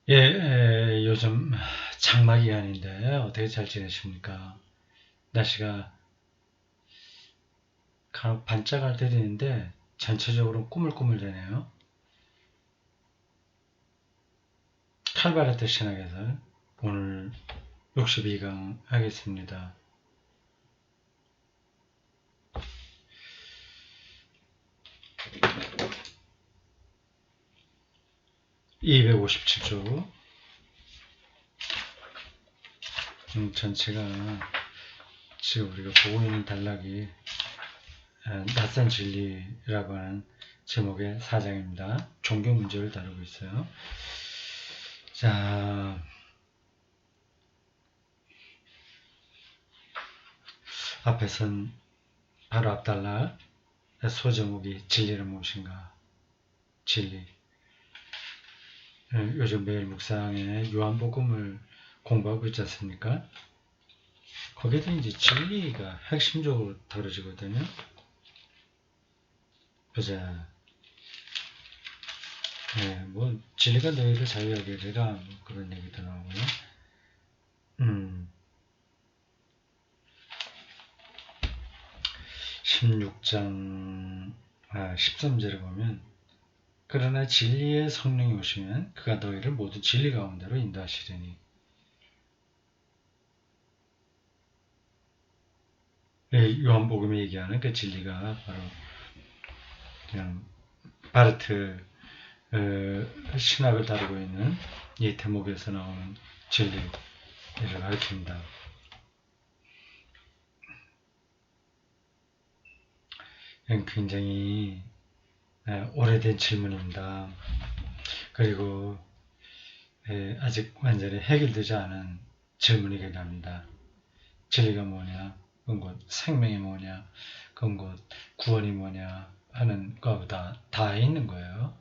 요즘 장마 기간인데 어떻게 잘 지내십니까? 날씨가 간혹 반짝할 때도 있는데 전체적으로 꾸물꾸물되네요. 칼바레트 신학에서 오늘 62강 하겠습니다. 257조. 전체가 지금 우리가 보고 있는 단락이 낯선 진리라고 하는 제목의 4장입니다. 종교 문제를 다루고 있어요. 자, 앞에선 바로 앞단락 소제목이 진리는 무엇인가? 진리. 요즘 매일 묵상에 요한복음을 공부하고 있지 않습니까? 거기에도 이제 진리가 핵심적으로 다뤄지거든요. 보자. 뭐 진리가 너희를 자유하게 하리라 뭐 그런 얘기도 나오고요. 16장 13절에 보면 그러나 진리의 성령이 오시면 그가 너희를 모두 진리 가운데로 인도하시리니. 요한복음이 얘기하는 그 진리가 바로 그냥 바르트 신학을 다루고 있는 이 대목에서 나오는 진리를 가리킵니다. 굉장히 오래된 질문입니다. 그리고 아직 완전히 해결되지 않은 질문이긴 합니다. 진리가 뭐냐, 그건 곧 생명이 뭐냐, 그건 곧 구원이 뭐냐 하는 것보다 다 있는 거예요.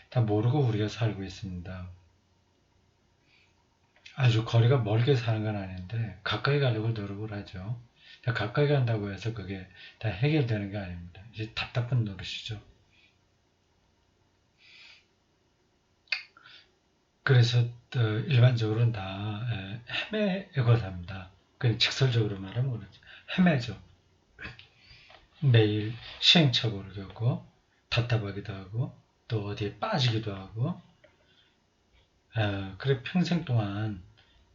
다 모르고 우리가 살고 있습니다. 아주 거리가 멀게 사는 건 아닌데 가까이 가려고 노력을 하죠. 가까이 간다고 해서 그게 다 해결되는 게 아닙니다. 이제 답답한 노릇이죠. 그래서 일반적으로는 다 헤매고 삽니다. 그냥 직설적으로 말하면 그렇죠. 헤매죠. 매일 시행착오를 겪고 답답하기도 하고 또 어디에 빠지기도 하고 그래 평생 동안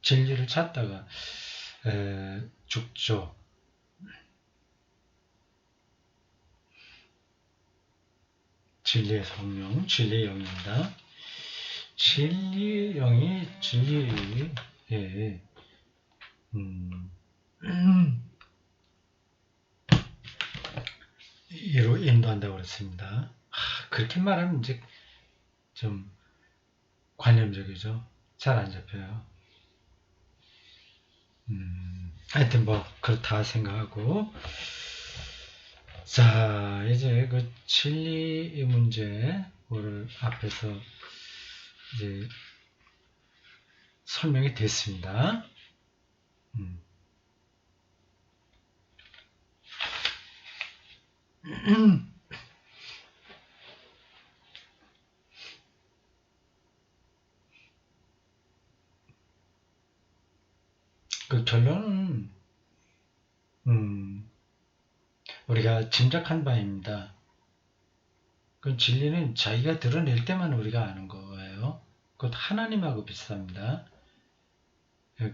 진리를 찾다가 죽죠. 진리의 성령, 진리의 영입니다. 진리의 영이 진리의 이로 인도한다고 그랬습니다. 그렇게 말하면 이제 좀 관념적이죠. 잘 안 잡혀요. 하여튼 뭐 그렇다 생각하고, 자 이제 그 진리 문제를 앞에서 이제 설명이 됐습니다. 그 결론은 우리가 짐작한 바입니다. 그 진리는 자기가 드러낼 때만 우리가 아는 거예요. 그것 하나님하고 비슷합니다.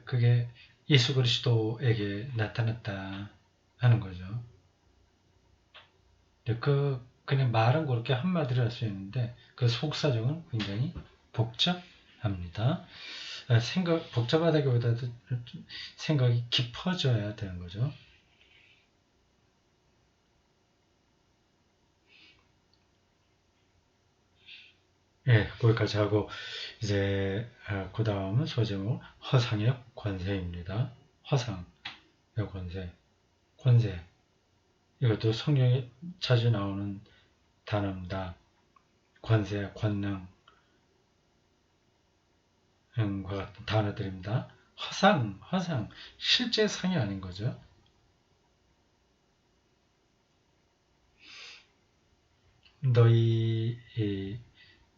그게 예수 그리스도에게 나타났다 하는 거죠. 그냥 말은 그렇게 한마디로 할 수 있는데 그 속사정은 굉장히 복잡합니다. 복잡하다기보다도 생각이 깊어져야 되는 거죠. 거기까지 하고 이제 그 다음은 소제목 허상의 권세입니다. 허상의 권세. 이것도 성경에 자주 나오는 단어입니다. 권세, 권능과 같은 단어들입니다. 허상, 실제 상이 아닌 거죠. 너희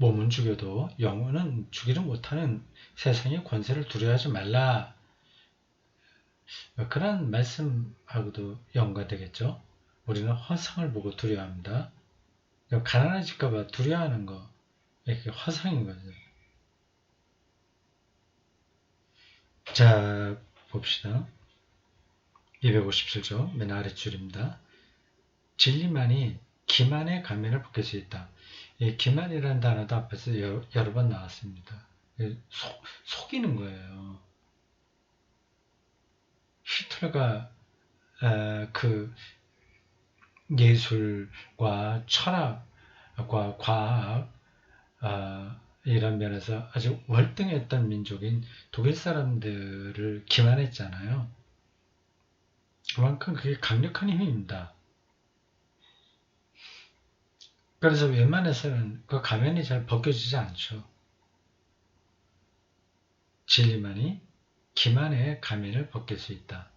몸은 죽여도 영혼은 죽이를 못하는 세상의 권세를 두려워하지 말라. 그런 말씀하고도 연관되겠죠. 우리는 허상을 보고 두려워합니다. 가난해질까봐 두려워하는 거, 이게 허상인 거죠. 자, 봅시다. 257조, 맨 아랫줄입니다. 진리만이 기만의 가면을 벗길 수 있다. 이 기만이라는 단어도 앞에서 여러 번 나왔습니다. 속이는 거예요. 히틀러가 그 예술과 철학과 과학 이런 면에서 아주 월등했던 민족인 독일 사람들을 기만했잖아요. 그만큼 그게 강력한 힘입니다. 그래서 웬만해서는 그 가면이 잘 벗겨지지 않죠. 진리만이 기만의 가면을 벗길 수 있다.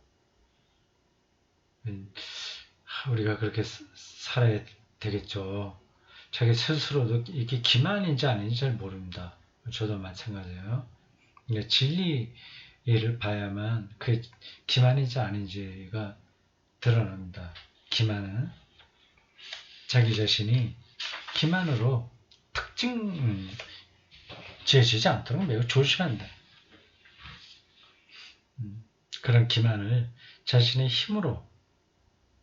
우리가 그렇게 살아야 되겠죠. 자기 스스로도 이게 기만인지 아닌지 잘 모릅니다. 저도 마찬가지예요. 그러니까 진리를 봐야만 그 기만인지 아닌지가 드러납니다. 기만은 자기 자신이 기만으로 특징 지어지지 않도록 매우 조심한다. 그런 기만을 자신의 힘으로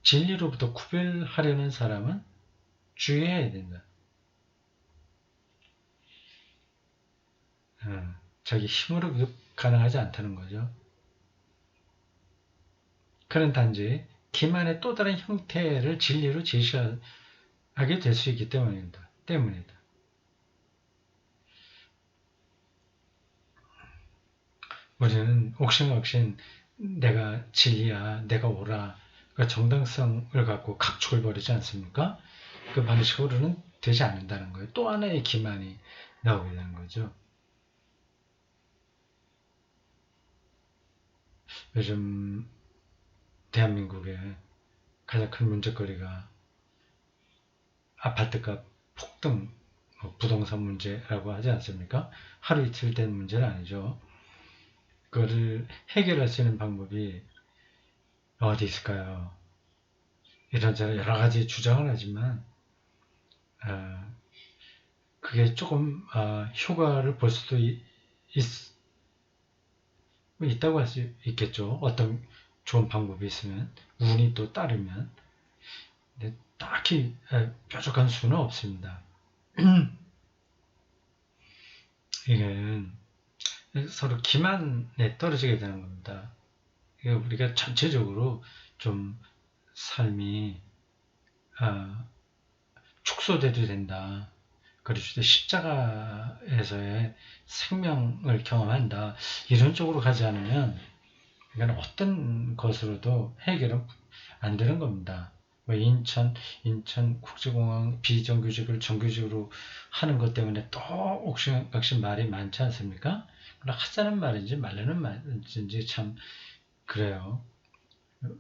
진리로부터 구별하려는 사람은 주의해야 된다. 자기 힘으로 가능하지 않다는 거죠. 그는 단지 기만의 또 다른 형태를 진리로 제시하게 될 수 있기 때문이다. 우리는 옥신각신 내가 진리야, 내가 옳아, 그 정당성을 갖고 각축을 벌이지 않습니까? 그 방식으로는 되지 않는다는 거예요. 또 하나의 기만이 나오게 되는 거죠. 요즘 대한민국의 가장 큰 문제거리가 아파트값 폭등, 부동산 문제라고 하지 않습니까? 하루 이틀 된 문제는 아니죠. 그거를 해결할 수 있는 방법이 어디 있을까요? 이런저런 여러 가지 주장을 하지만 그게 조금 효과를 볼 수도 있다고 할 수 있겠죠. 어떤 좋은 방법이 있으면, 운이 또 따르면. 근데 딱히 뾰족한 수는 없습니다. 이게 서로 기만에 떨어지게 되는 겁니다. 우리가 전체적으로 좀 삶이 축소돼도 된다. 그리고 십자가에서의 생명을 경험한다. 이런 쪽으로 가지 않으면 이건 어떤 것으로도 해결은 안 되는 겁니다. 인천 국제공항 비정규직을 정규직으로 하는 것 때문에 또 옥신각신 말이 많지 않습니까? 하자는 말인지 말라는 말인지 참 그래요.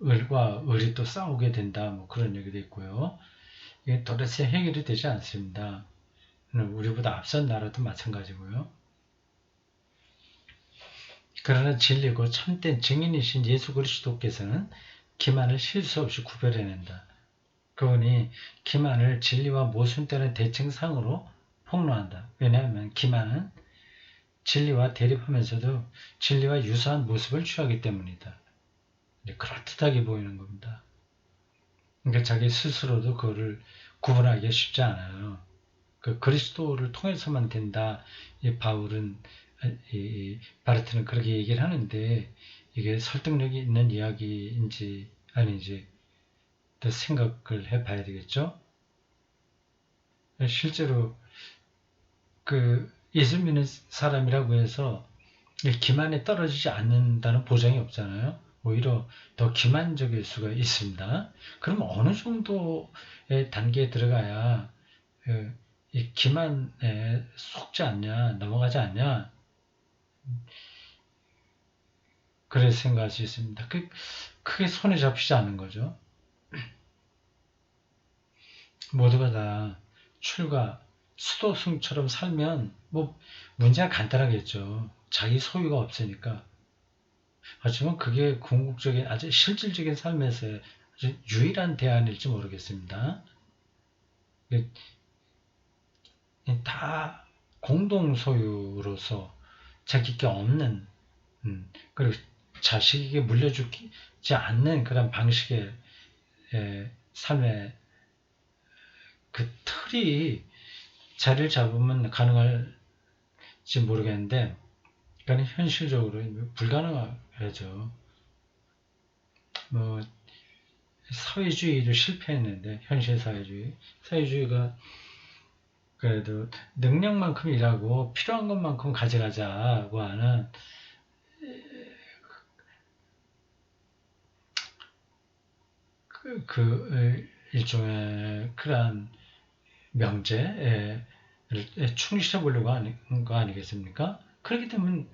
을과 을이 또 싸우게 된다. 뭐 그런 얘기도 있고요. 이게 도대체 해결이 되지 않습니다. 우리보다 앞선 나라도 마찬가지고요. 그러나 진리고 참된 증인이신 예수 그리스도께서는 기만을 실수 없이 구별해낸다. 그분이 기만을 진리와 모순되는 대칭상으로 폭로한다. 왜냐하면 기만은 진리와 대립하면서도 진리와 유사한 모습을 취하기 때문이다. 그럴듯하게 보이는 겁니다. 그러니까 자기 스스로도 그거를 구분하기가 쉽지 않아요. 그 그리스도를 통해서만 된다. 바르트는 그렇게 얘기를 하는데 이게 설득력이 있는 이야기인지 아닌지 또 생각을 해봐야 되겠죠. 실제로 그 예수 믿는 사람이라고 해서 기만에 떨어지지 않는다는 보장이 없잖아요. 오히려 더 기만적일 수가 있습니다. 그럼 어느 정도의 단계에 들어가야 이 기만에 속지 않냐, 넘어가지 않냐, 그래 생각할 수 있습니다. 크게 손에 잡히지 않는 거죠. 모두가 다 출가, 수도승처럼 살면 뭐 문제가 간단하겠죠. 자기 소유가 없으니까. 하지만 그게 궁극적인 아주 실질적인 삶에서의 아주 유일한 대안일지 모르겠습니다. 다 공동 소유로서 자기 게 없는 그리고 자식에게 물려주지 않는 그런 방식의 삶의 그 틀이 자리를 잡으면 가능할지 모르겠는데 그건 현실적으로 불가능하죠. 뭐 사회주의도 실패했는데 현실 사회주의가 그래도 능력만큼 일하고 필요한 것만큼 가져가자고 하는 일종의 그러한 명제에 충실해 보려고 하는 거 아니겠습니까? 그렇기 때문에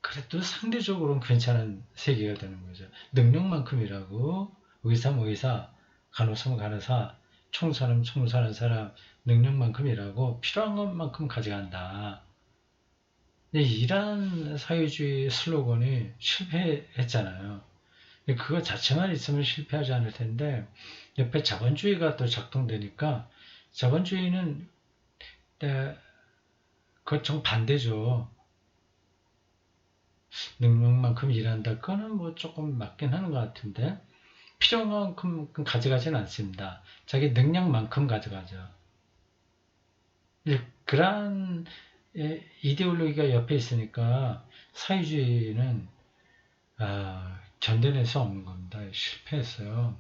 그래도 상대적으로는 괜찮은 세계가 되는 거죠. 능력만큼 일하고 의사면 의사, 간호사면 간호사, 총사는 총사하는 사람 능력만큼 일하고 필요한 것만큼 가져간다. 이란 사회주의 슬로건이 실패했잖아요. 그거 자체만 있으면 실패하지 않을 텐데 옆에 자본주의가 또 작동되니까 자본주의는 그것 정반대죠. 능력만큼 일한다. 그거는 뭐 조금 맞긴 하는 것 같은데 필요한 만큼 가져가지는 않습니다. 자기 능력만큼 가져가죠. 그러한 이데올로기가 옆에 있으니까 사회주의는 견뎌낼 수 없는 겁니다. 실패했어요.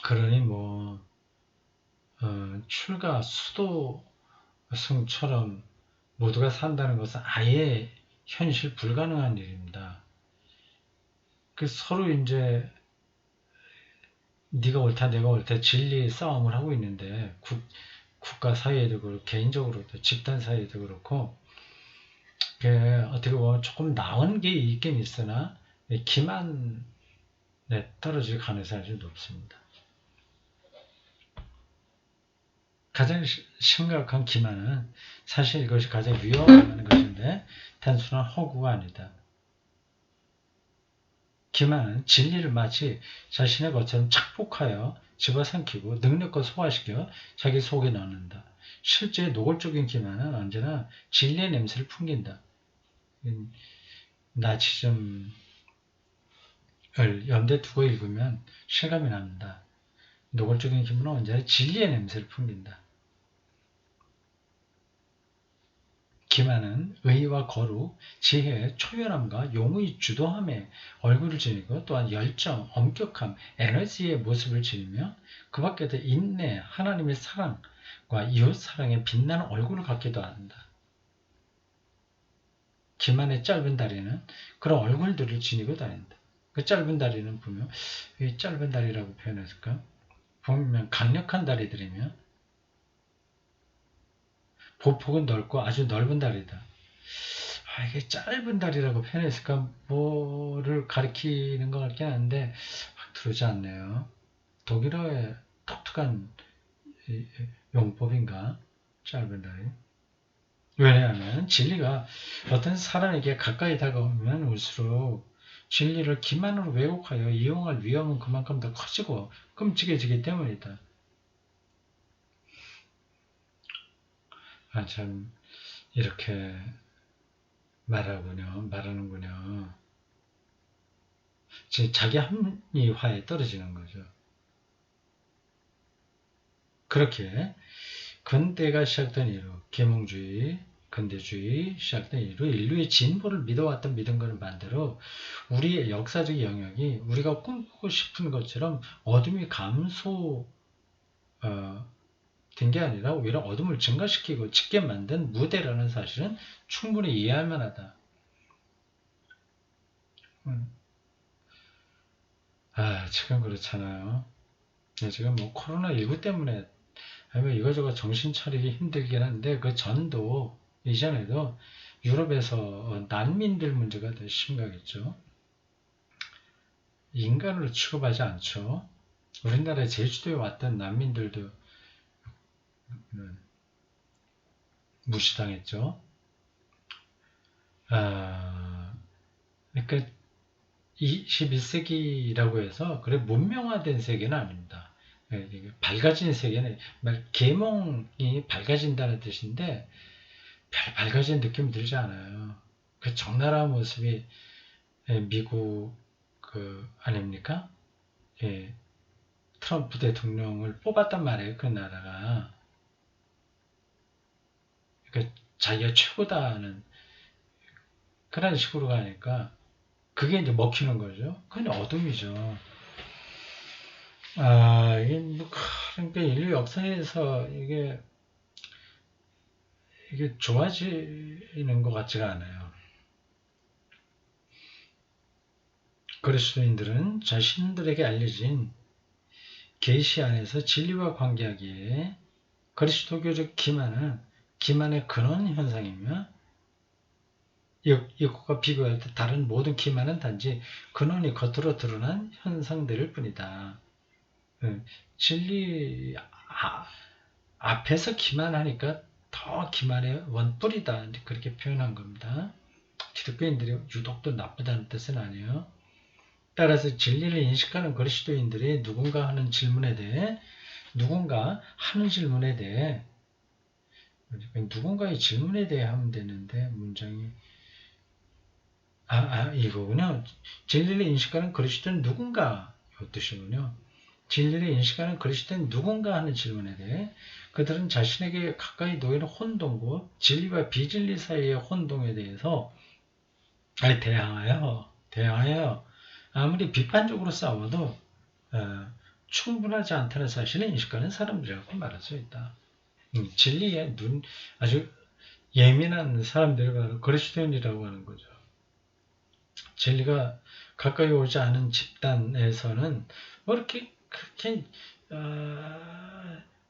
그러니 뭐 출가 수도승처럼 모두가 산다는 것은 아예 현실 불가능한 일입니다. 그 서로 이제 네가 옳다 내가 옳다 진리 싸움을 하고 있는데 국가 사회에도 그렇고 개인적으로도 집단 사회에도 그렇고 어떻게 보면 조금 나은 게 있긴 있으나 기만에 떨어질 가능성이 아주 높습니다. 가장 심각한 기만은 사실 이것이 가장 위험한 것인데 단순한 허구가 아니다. 기만은 진리를 마치 자신의 것처럼 착복하여 집어삼키고 능력껏 소화시켜 자기 속에 넣는다. 실제 노골적인 기만은 언제나 진리의 냄새를 풍긴다. 나치즘을 염두에 두고 읽으면 실감이 납니다. 노골적인 기만은 언제나 진리의 냄새를 풍긴다. 기만은 의와 거룩, 지혜, 초연함과 용의 주도함에 얼굴을 지니고 또한 열정, 엄격함, 에너지의 모습을 지니며 그 밖에도 인내, 하나님의 사랑과 이웃 사랑에 빛나는 얼굴을 갖기도 한다. 기만의 짧은 다리는 그런 얼굴들을 지니고 다닌다. 그 짧은 다리는 보면 왜 짧은 다리라고 표현했을까? 보면 강력한 다리들이며 보폭은 넓고 아주 넓은 다리다. 이게 짧은 다리라고 표현했을까? 뭐를 가리키는 것 같긴 한데 들어오지 않네요. 독일어의 독특한 용법인가? 짧은 다리. 왜냐하면 진리가 어떤 사람에게 가까이 다가오면 올수록 진리를 기만으로 왜곡하여 이용할 위험은 그만큼 더 커지고 끔찍해지기 때문이다. 참 이렇게 말하는군요. 자기 합리화에 떨어지는 거죠. 그렇게 근대가 시작된 이후 계몽주의, 근대주의 시작된 이후 인류의 진보를 믿어왔던 믿음과는 반대로 우리의 역사적 영역이 우리가 꿈꾸고 싶은 것처럼 어둠이 감소된 게 아니라 오히려 어둠을 증가시키고 짙게 만든 무대라는 사실은 충분히 이해할 만하다. 지금 그렇잖아요. 지금 뭐 코로나19 때문에 이거저거 정신 차리기 힘들긴 한데 그 전도 이전에도 유럽에서 난민들 문제가 더 심각했죠. 인간으로 취급하지 않죠. 우리나라에 제주도에 왔던 난민들도 무시당했죠. 그러니까 21세기라고 해서 그래 문명화된 세계는 아닙니다. 밝아진 세계는 계몽이 밝아진다는 뜻인데 별 밝아진 느낌 들지 않아요. 그 적나라한 모습이 미국 아닙니까? 예, 트럼프 대통령을 뽑았단 말이에요. 그 나라가. 그러니까 자기가 최고다는 그런 식으로 가니까 그게 이제 먹히는 거죠. 그건 어둠이죠. 이게 그러니까 인류 역사에서 이게 좋아지는 것 같지가 않아요. 그리스도인들은 자신들에게 알려진 계시 안에서 진리와 관계하기에 그리스도교적 기만의 근원 현상이며 이것과 비교할 때 다른 모든 기만은 단지 근원이 겉으로 드러난 현상들일 뿐이다. 진리 앞에서 기만하니까 더 기만의 원뿔이다. 그렇게 표현한 겁니다. 기독교인들이 유독 더 나쁘다는 뜻은 아니에요. 따라서 진리를 인식하는 그리스도인들이 누군가 하는 질문에 대해 누군가의 질문에 대해 하면 되는데 문장이 이거군요. 진리를 인식하는 그리스도는 누군가 이 뜻이군요. 진리를 인식하는 그리스도는 누군가 하는 질문에 대해 그들은 자신에게 가까이 놓이는 혼동과 진리와 비진리 사이의 혼동에 대해서 대항하여 아무리 비판적으로 싸워도 충분하지 않다는 사실을 인식하는 사람들이라고 말할 수 있다. 진리에 아주 예민한 사람들이 바로 그리스도인이라고 하는 거죠. 진리가 가까이 오지 않은 집단에서는 그렇게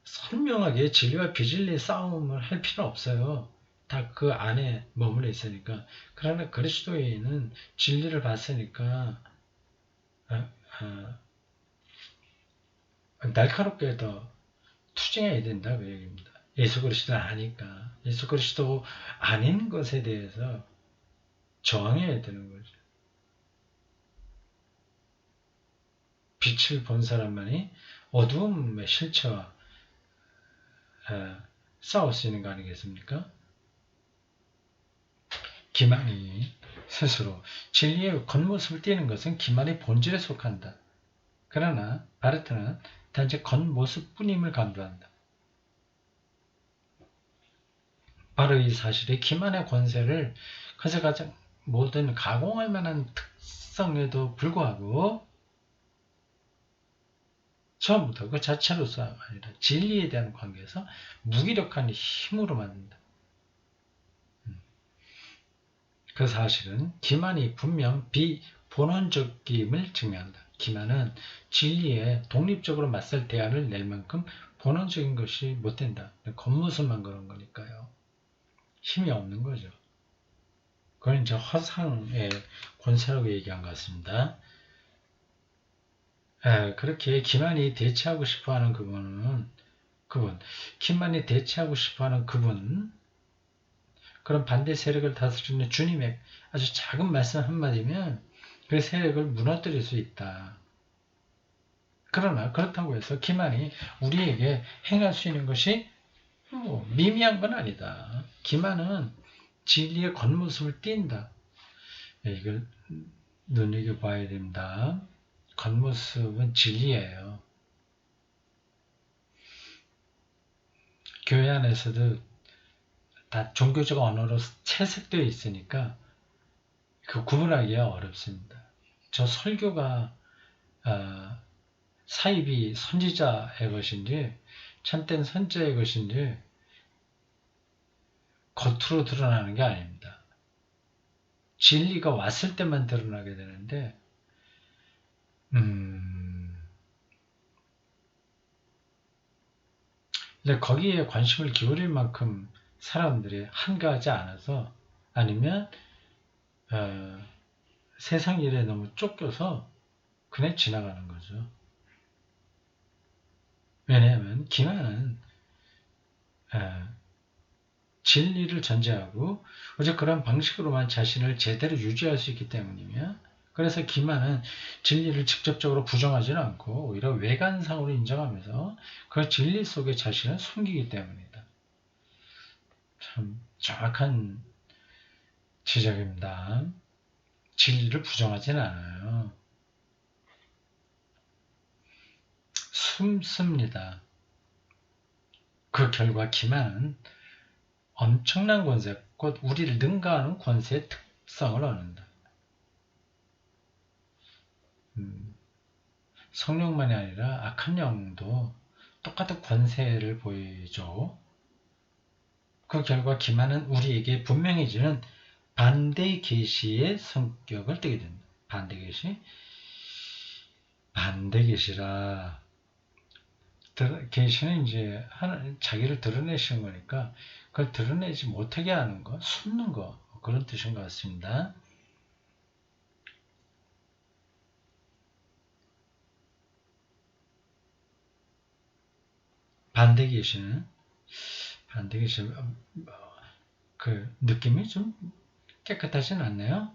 선명하게 진리와 비진리 싸움을 할 필요는 없어요. 다 그 안에 머물러 있으니까. 그러나 그리스도인은 진리를 봤으니까 날카롭게 더 투쟁해야 된다 그 얘기입니다. 예수 그리스도를 아니까. 예수 그리스도 아닌 것에 대해서 저항해야 되는 거죠. 빛을 본 사람만이 어두움의 실체와 싸울 수 있는 거 아니겠습니까? 기만이 스스로 진리의 겉모습을 띠는 것은 기만의 본질에 속한다. 그러나 바르트는 단지 겉모습뿐임을 강조한다. 바로 이 사실이 기만의 권세를 가장 모든 가공할 만한 특성에도 불구하고 처음부터 그 자체로서가 아니라 진리에 대한 관계에서 무기력한 힘으로 만든다. 그 사실은 기만이 분명 비본원적임을 증명한다. 기만은 진리에 독립적으로 맞설 대안을 낼 만큼 본원적인 것이 못 된다. 겉모습만 그런 거니까요. 힘이 없는 거죠. 그건 이제 허상의 권세라고 얘기한 것 같습니다. 그렇게 기만이 대체하고 싶어하는 기만이 대체하고 싶어하는 그런 반대 세력을 다스리는 주님의 아주 작은 말씀 한마디면 그 세력을 무너뜨릴 수 있다. 그러나 그렇다고 해서 기만이 우리에게 행할 수 있는 것이 미미한 건 아니다. 기만은 진리의 겉모습을 띈다. 이걸 눈여겨봐야 됩니다. 겉모습은 진리예요. 교회 안에서도 다 종교적 언어로 채색되어 있으니까 그 구분하기가 어렵습니다. 저 설교가 사입이 선지자의 것인지 참된 선지자의 것인지 겉으로 드러나는 게 아닙니다. 진리가 왔을 때만 드러나게 되는데 근데 거기에 관심을 기울일 만큼 사람들이 한가하지 않아서 아니면 세상 일에 너무 쫓겨서 그냥 지나가는 거죠. 왜냐하면 기만은 진리를 전제하고 오직 그런 방식으로만 자신을 제대로 유지할 수 있기 때문이며, 그래서 기만은 진리를 직접적으로 부정하지는 않고 오히려 외관상으로 인정하면서 그 진리 속에 자신을 숨기기 때문이다. 참 정확한 지적입니다. 진리를 부정하지는 않아요. 숨습니다. 그 결과 기만은 엄청난 권세, 곧 우리를 능가하는 권세의 특성을 얻는다. 성령만이 아니라 악한 영도 똑같은 권세를 보이죠. 그 결과 기만은 우리에게 분명해지는 반대 계시의 성격을 띠게 된다. 반대 계시? 반대 계시라. 계시는 이제 자기를 드러내시는 거니까 그걸 드러내지 못하게 하는 거, 숨는 거, 그런 뜻인 것 같습니다. 반대 계시는 그 느낌이 좀 깨끗하진 않네요.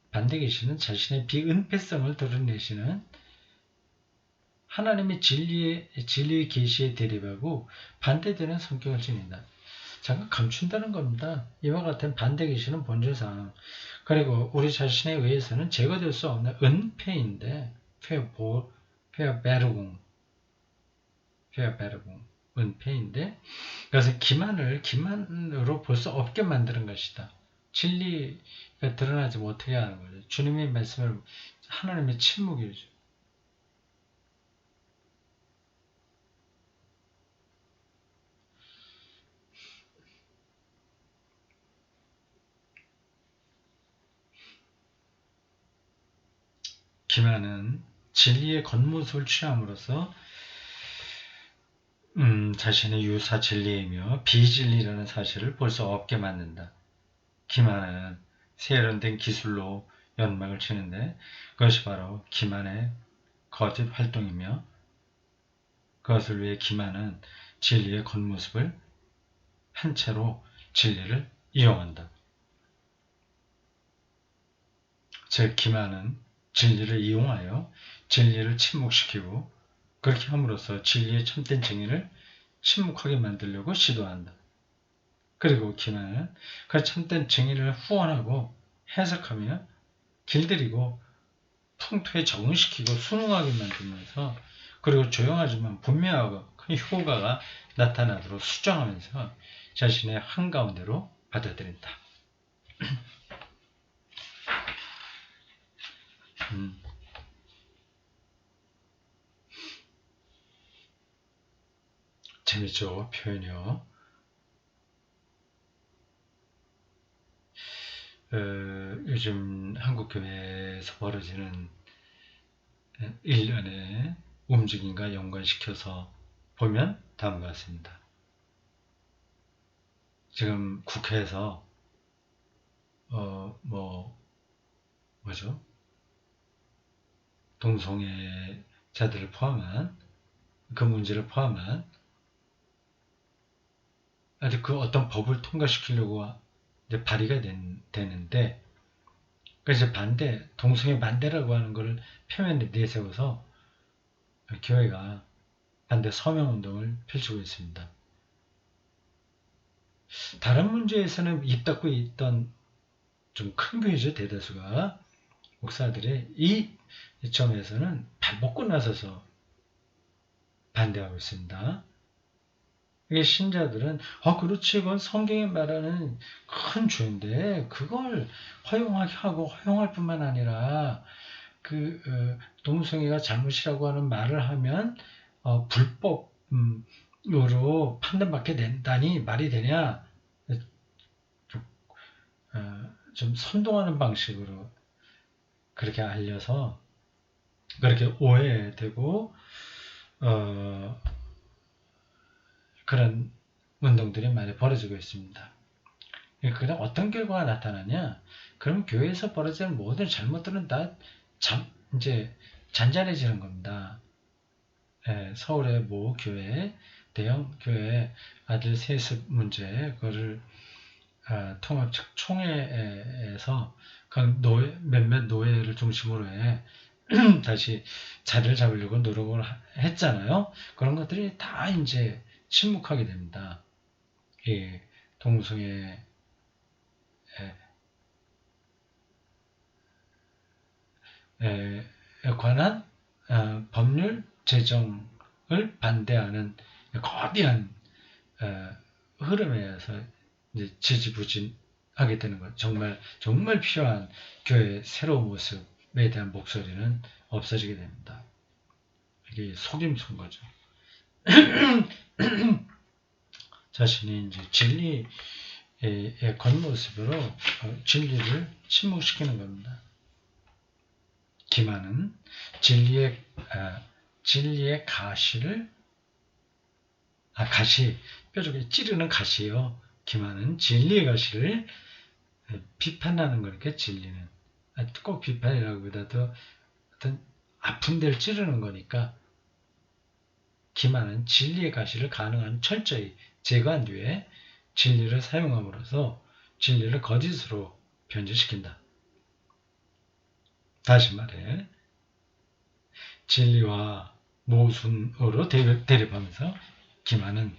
반대 계시는 자신의 비은폐성을 드러내시는 하나님의 진리의 계시에 대립하고 반대되는 성격을 지닌다. 잠깐 감춘다는 겁니다. 이와 같은 반대 계시는 본질상, 그리고 우리 자신에 의해서는 제거될 수 없는 은폐인데, 페어베르궁, 은폐인데, 그래서 기만으로 볼 수 없게 만드는 것이다. 진리가 드러나지 못하게 하는 거죠. 주님의 말씀을, 하나님의 침묵이죠. 기만은 진리의 겉모습을 취함으로써 자신의 유사 진리이며 비진리라는 사실을 볼 수 없게 만든다. 기만은 세련된 기술로 연막을 치는데 그것이 바로 기만의 거짓 활동이며, 그것을 위해 기만은 진리의 겉모습을 한 채로 진리를 이용한다. 즉 기만은 진리를 이용하여 진리를 침묵시키고, 그렇게 함으로써 진리의 참된 증인을 침묵하게 만들려고 시도한다. 그리고 기만은 그 참된 증인을 후원하고 해석하며 길들이고 풍토에 적응시키고 순응하게 만들면서, 그리고 조용하지만 분명하고 큰 효과가 나타나도록 수정하면서 자신의 한가운데로 받아들인다. 재밌죠? 표현이요. 요즘 한국교회에서 벌어지는 일련의 움직임과 연관시켜서 보면 다음과 같습니다. 지금 국회에서 뭐죠? 동성애자들을 포함한 그 문제를 포함한 아주 그 어떤 법을 통과시키려고 이제 발의가 되는데, 그래서 동성애 반대라고 하는 것을 표면에 내세워서 교회가 반대 서명운동을 펼치고 있습니다. 다른 문제에서는 입 닫고 있던 좀 큰 교회죠, 대다수가. 목사들이 이 점에서는 발 먹고 나서서 반대하고 있습니다. 이게 신자들은 그렇지, 그건 성경이 말하는 큰 죄인데 그걸 허용하게 하고, 허용할 뿐만 아니라 동성애가 잘못이라고 하는 말을 하면 불법으로 판단받게 된다니 말이 되냐, 좀 선동하는 방식으로 그렇게 알려서 그렇게 오해되고 그런 운동들이 많이 벌어지고 있습니다. 그냥 어떤 결과가 나타나냐? 그럼 교회에서 벌어지는 모든 잘못들은 다 이제 잔잔해지는 겁니다. 서울의 모 교회 대형 교회 아들 세습 문제, 그거를 통합 측 총회에서 몇몇 노예를 중심으로 해 다시 자리를 잡으려고 노력을 했잖아요. 그런 것들이 다 이제 침묵하게 됩니다. 이 동성애에 관한 법률 제정을 반대하는 거대한 흐름에 의해서 이제 지지부진하게 되는 것. 정말 필요한 교회의 새로운 모습에 대한 목소리는 없어지게 됩니다. 이게 속임수인 거죠. 자신이 이제 진리의 겉모습으로 진리를 침묵시키는 겁니다. 기만은 진리의 가시를 뼈저기 찌르는 가시요. 기만은 진리의 가시를 비판하는 거니까 진리는 꼭 비판이라기보다도 어떤 아픈 데를 찌르는 거니까 기만은 진리의 가시를 가능한 철저히 제거한 뒤에 진리를 사용함으로써 진리를 거짓으로 변질시킨다. 다시 말해 진리와 모순으로 대립하면서 기만은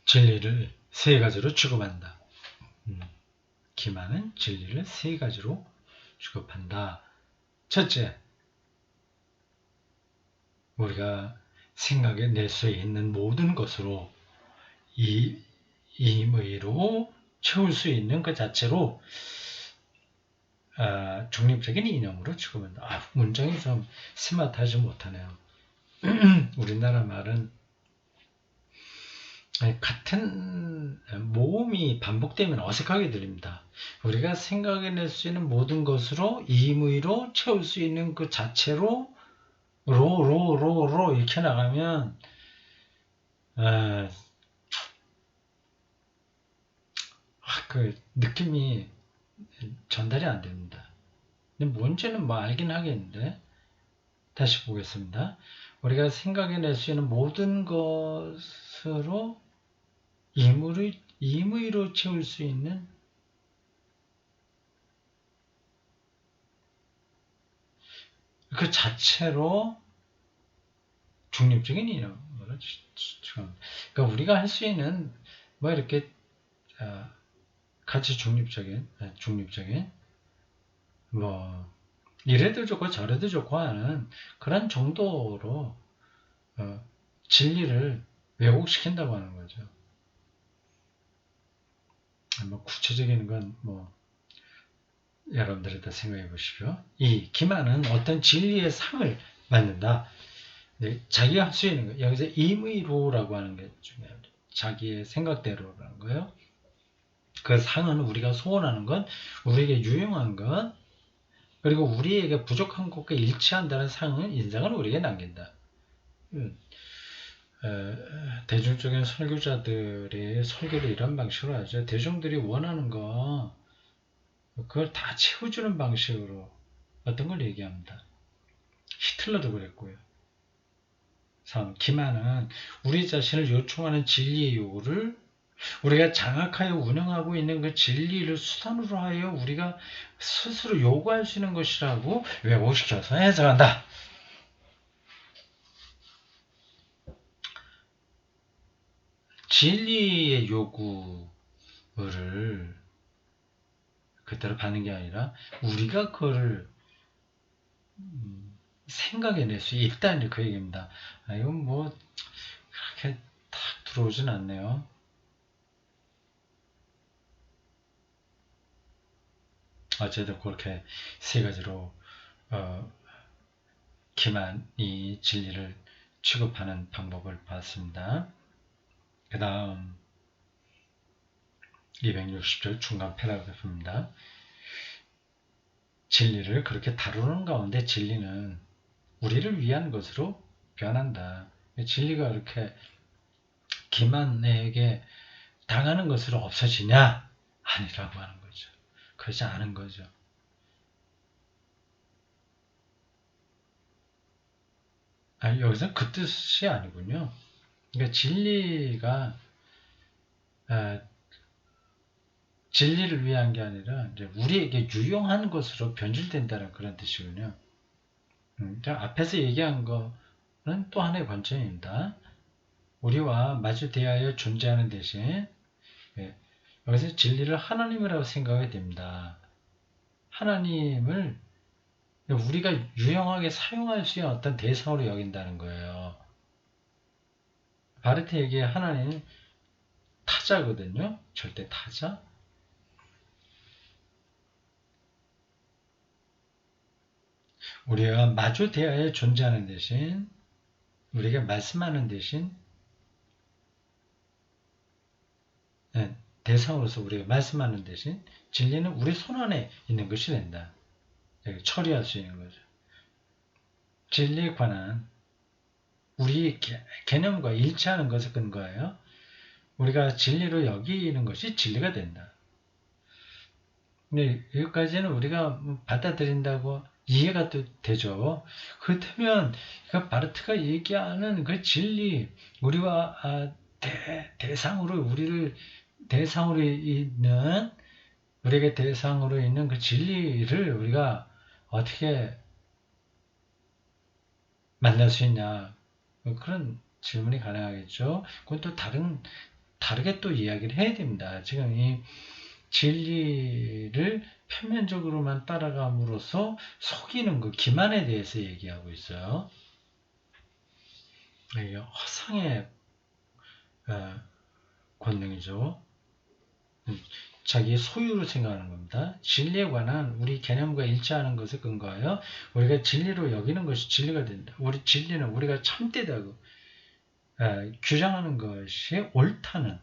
진리를 세 가지로 취급한다. 기만은 진리를 세 가지로 취급한다. 첫째, 우리가 생각에 낼 수 있는 모든 것으로 임의로 채울 수 있는 그 자체로 중립적인 이념으로 취급한다. 문장이 좀 스마트하지 못하네요. 우리나라 말은 같은 모음이 반복되면 어색하게 들립니다. 우리가 생각해낼 수 있는 모든 것으로 임의로 채울 수 있는 그 자체로 로 이렇게 나가면 그 느낌이 전달이 안 됩니다. 근데 뭔지는 뭐 알긴 하겠는데 다시 보겠습니다. 우리가 생각해낼 수 있는 모든 것으로 임의로 채울 수 있는 그 자체로 중립적인 이념으로 그러니까 우리가 할 수 있는 뭐 이렇게 같이 중립적인 뭐 이래도 좋고 저래도 좋고 하는 그런 정도로 진리를 왜곡시킨다고 하는 거죠. 뭐 구체적인 건 뭐 여러분들이 다 생각해 보십시오. 이 기만은 어떤 진리의 상을 만든다. 자기가 할 수 있는 거 여기서 임의로라고 하는 게 중요합니다. 자기의 생각대로라는 거예요. 그 상은 우리가 소원하는 것, 우리에게 유용한 것, 그리고 우리에게 부족한 것과 일치한다는 상은 인상을 우리에게 남긴다. 대중적인 설교자들의 설교를 이런 방식으로 하죠. 대중들이 원하는 거 그걸 다 채워주는 방식으로 어떤 걸 얘기합니다. 히틀러도 그랬고요. 3. 기만은 우리 자신을 요청하는 진리의 요구를 우리가 장악하여 운영하고 있는 그 진리를 수단으로 하여 우리가 스스로 요구할 수 있는 것이라고 왜곡시켜서 해석한다. 진리의 요구를 그대로 받는 게 아니라 우리가 그거를 생각해낼 수 있다는 그 얘기입니다. 이건 뭐 그렇게 딱 들어오진 않네요. 어쨌든 그렇게 세 가지로 기만이 진리를 취급하는 방법을 봤습니다. 그 다음 260절 중간 패러그래프입니다. 진리를 그렇게 다루는 가운데 진리는 우리를 위한 것으로 변한다. 진리가 이렇게 기만에게 당하는 것으로 없어지냐? 아니라고 하는 거죠. 그렇지 않은 거죠. 아니, 여기서 그 뜻이 아니군요. 그러니까 진리가 아, 진리를 위한 게 아니라 이제 우리에게 유용한 것으로 변질된다는 그런 뜻이군요. 앞에서 얘기한 거는 또 하나의 관점입니다. 우리와 마주 대하여 존재하는 대신 예, 여기서 진리를 하나님이라고 생각하게 됩니다. 하나님을 우리가 유용하게 사용할 수 있는 어떤 대상으로 여긴다는 거예요. 바르트에게 하나님은 타자거든요. 절대 타자. 우리가 마주 대하여 존재하는 대신 우리가 말씀하는 대신 대상으로서 우리가 말씀하는 대신 진리는 우리 손안에 있는 것이 된다. 처리할 수 있는 거죠. 진리에 관한 우리 개념과 일치하는 것을 근거하여 우리가 진리로 여기는 것이 진리가 된다. 근데 여기까지는 우리가 받아들인다고 이해가 또 되죠. 그렇다면 바르트가 얘기하는 그 진리, 우리와 대상으로 우리를 대상으로 있는 우리에게 대상으로 있는 그 진리를 우리가 어떻게 만날 수 있냐 그런 질문이 가능하겠죠. 그건 또 다르게 또 이야기를 해야 됩니다. 지금 이 진리를 표면적으로만 따라감으로써 속이는 그 기만에 대해서 얘기하고 있어요. 이게 허상의 권능이죠. 자기의 소유로 생각하는 겁니다. 진리에 관한 우리 개념과 일치하는 것을 근거하여 우리가 진리로 여기는 것이 진리가 된다. 우리 진리는 우리가 참되다고 규정하는 것이 옳다는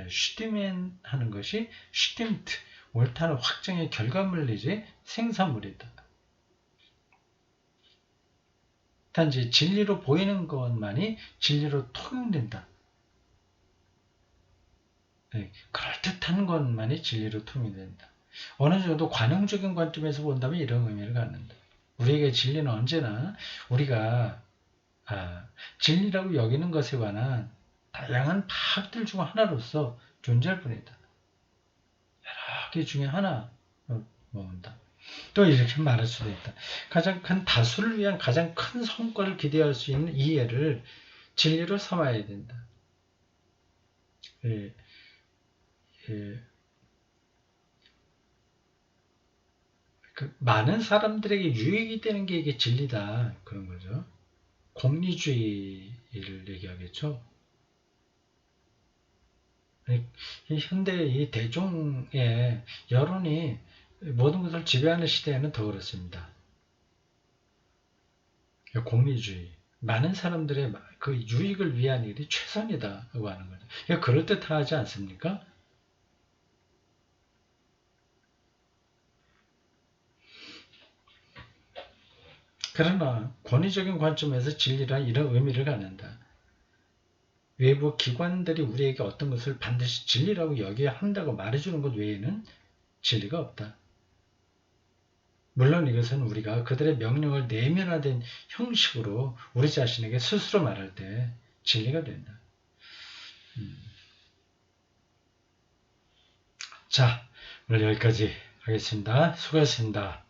슈티멘 하는 것이 슈팀트 옳다는 확정의 결과물이지 생산물이다. 단지 진리로 보이는 것만이 진리로 통용된다. 그럴듯한 것만이 진리로 통용된다. 어느 정도 관용적인 관점에서 본다면 이런 의미를 갖는다. 우리에게 진리는 언제나 우리가 진리라고 여기는 것에 관한 다양한 파악들 중 하나로서 존재할 뿐이다. 여러 개 중에 하나 봅니다. 또 이렇게 말할 수도 있다. 가장 큰 다수를 위한 가장 큰 성과를 기대할 수 있는 이해를 진리로 삼아야 된다. 예, 예. 많은 사람들에게 유익이 되는 게 이게 진리다. 그런 거죠. 공리주의를 얘기하겠죠. 이 현대 이 대중의 여론이 모든 것을 지배하는 시대에는 더 그렇습니다. 공리주의. 많은 사람들의 그 유익을 위한 일이 최선이다라고 하는 거죠. 그럴듯하지 않습니까? 그러나 권위적인 관점에서 진리란 이런 의미를 갖는다. 외부 기관들이 우리에게 어떤 것을 반드시 진리라고 여겨야 한다고 말해주는 것 외에는 진리가 없다. 물론 이것은 우리가 그들의 명령을 내면화된 형식으로 우리 자신에게 스스로 말할 때 진리가 된다. 자, 오늘 여기까지 하겠습니다. 수고하셨습니다.